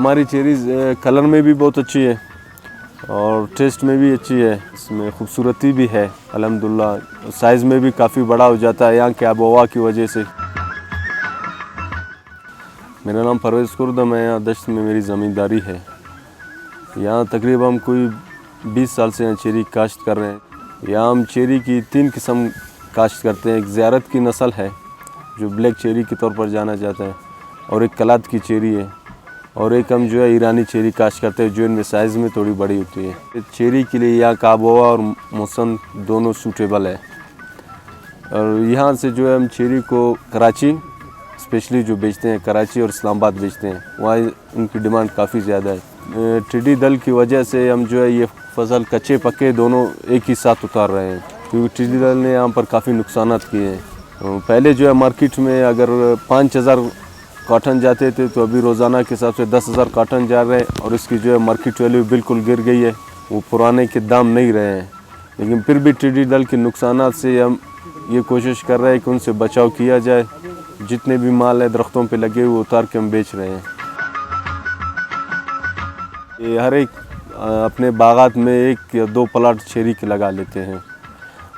हमारी cherries colour में भी बहुत अच्छी है और टेस्ट में भी अच्छी है, इसमें खूबसूरती भी है अल्हम्दुलिल्लाह। साइज़ में भी काफ़ी बड़ा हो जाता है यहाँ के आबोहवा की वजह से। मेरा नाम परवेज़ खुर्द है, यहाँ दश्त में मेरी ज़मींदारी है। यहाँ तकरीबन कोई 20 साल से यहाँ चेरी काश्त कर रहे हैं। यहाँ हम चेरी की 3 किस्म काश्त करते हैं। एक ज़ियारत की नस्ल है जो ब्लैक चेरी के तौर पर जाना जाता है, और एक कलात की चेरी है, और एक हम जो है ईरानी चेरी काश्त करते हैं जो इनमें साइज़ में थोड़ी बड़ी होती है। चेरी के लिए यहाँ का आबोहवा और मौसम दोनों सूटेबल है, और यहाँ से जो है हम चेरी को कराची स्पेशली जो बेचते हैं, कराची और इस्लामाबाद बेचते हैं, वहाँ उनकी डिमांड काफ़ी ज़्यादा है। टिड्डी दल की वजह से हम जो है ये फसल कच्चे पक्के दोनों एक ही साथ उतार रहे हैं, क्योंकि टिड्डी दल ने यहाँ पर काफ़ी नुकसान किए हैं। पहले जो है मार्केट में अगर 5000 कॉटन जाते थे तो अभी रोज़ाना के हिसाब से 10,000 कॉटन जा रहे हैं, और इसकी जो है मार्केट वैल्यू बिल्कुल गिर गई है, वो पुराने के दाम नहीं रहे हैं। लेकिन फिर भी टिड्डी दल के नुकसान से हम ये कोशिश कर रहे हैं कि उनसे बचाव किया जाए। जितने भी माल है दरख्तों पे लगे हुए उतार के हम बेच रहे हैं। ये हर एक अपने बागात में 1 या 2 प्लाट चेरी के लगा लेते हैं,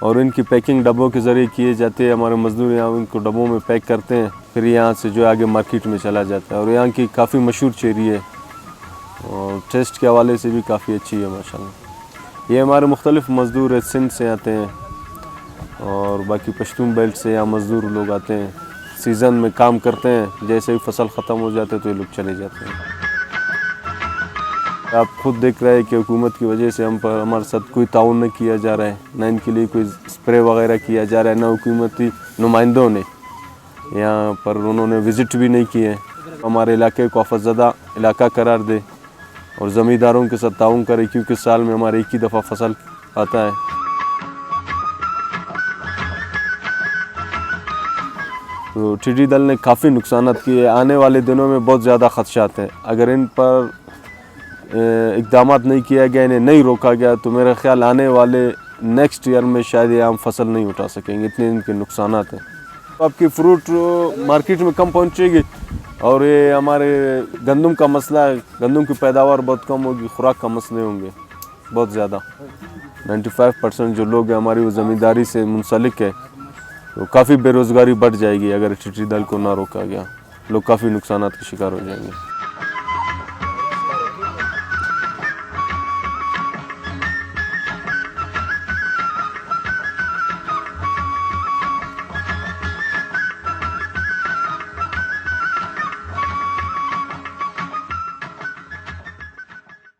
और इनकी पैकिंग डब्बों के ज़रिए किए जाते हैं। हमारे मज़दूर यहाँ उनको डब्बों में पैक करते हैं, फिर यहाँ से जो आगे मार्केट में चला जाता है। और यहाँ की काफ़ी मशहूर चेरी है और टेस्ट के हवाले से भी काफ़ी अच्छी है माशाल्लाह। ये हमारे मुख्तलिफ़ मज़दूर सिंध से आते हैं, और बाकी पश्तून बेल्ट से यहाँ मज़दूर लोग आते हैं, सीज़न में काम करते हैं, जैसे ही फसल ख़त्म हो जाते हैं तो ये लोग चले जाते हैं। आप खुद देख रहे हैं कि हुकूमत की वजह से हम पर हमारे साथ कोई ताउन नहीं किया जा रहा है, ना इनके लिए कोई स्प्रे वगैरह किया जा रहा है, ना हुकूमती नुमाइंदों ने यहाँ पर उन्होंने विज़िट भी नहीं किए। हमारे इलाके को आफतज़दा इलाका करार दे और ज़मींदारों के साथ ताउन करे, क्योंकि साल में हमारे एक ही दफ़ा फसल आता है। तो टिड्डी दल ने काफ़ी नुकसान किए। आने वाले दिनों में बहुत ज़्यादा ख़दशात हैं। अगर इन पर इक़दाम नहीं किया गया, इन्हें नहीं रोका गया, तो मेरा ख़्याल आने वाले नेक्स्ट ईयर में शायद ये हम फसल नहीं उठा सकेंगे, इतने इनके नुकसान हैं। आपकी फ्रूट मार्केट में कम पहुँचेगी, और ये हमारे गंदम का मसला है, गंदम की पैदावार बहुत कम होगी, खुराक का मसले होंगे बहुत ज़्यादा। 95% जो लोग हैं हमारी वो ज़मींदारी से मुंसलिक है, तो काफ़ी बेरोज़गारी बढ़ जाएगी। अगर टिड्डी दल को ना रोका गया, लोग काफ़ी नुकसानात के शिकार हो जाएंगे।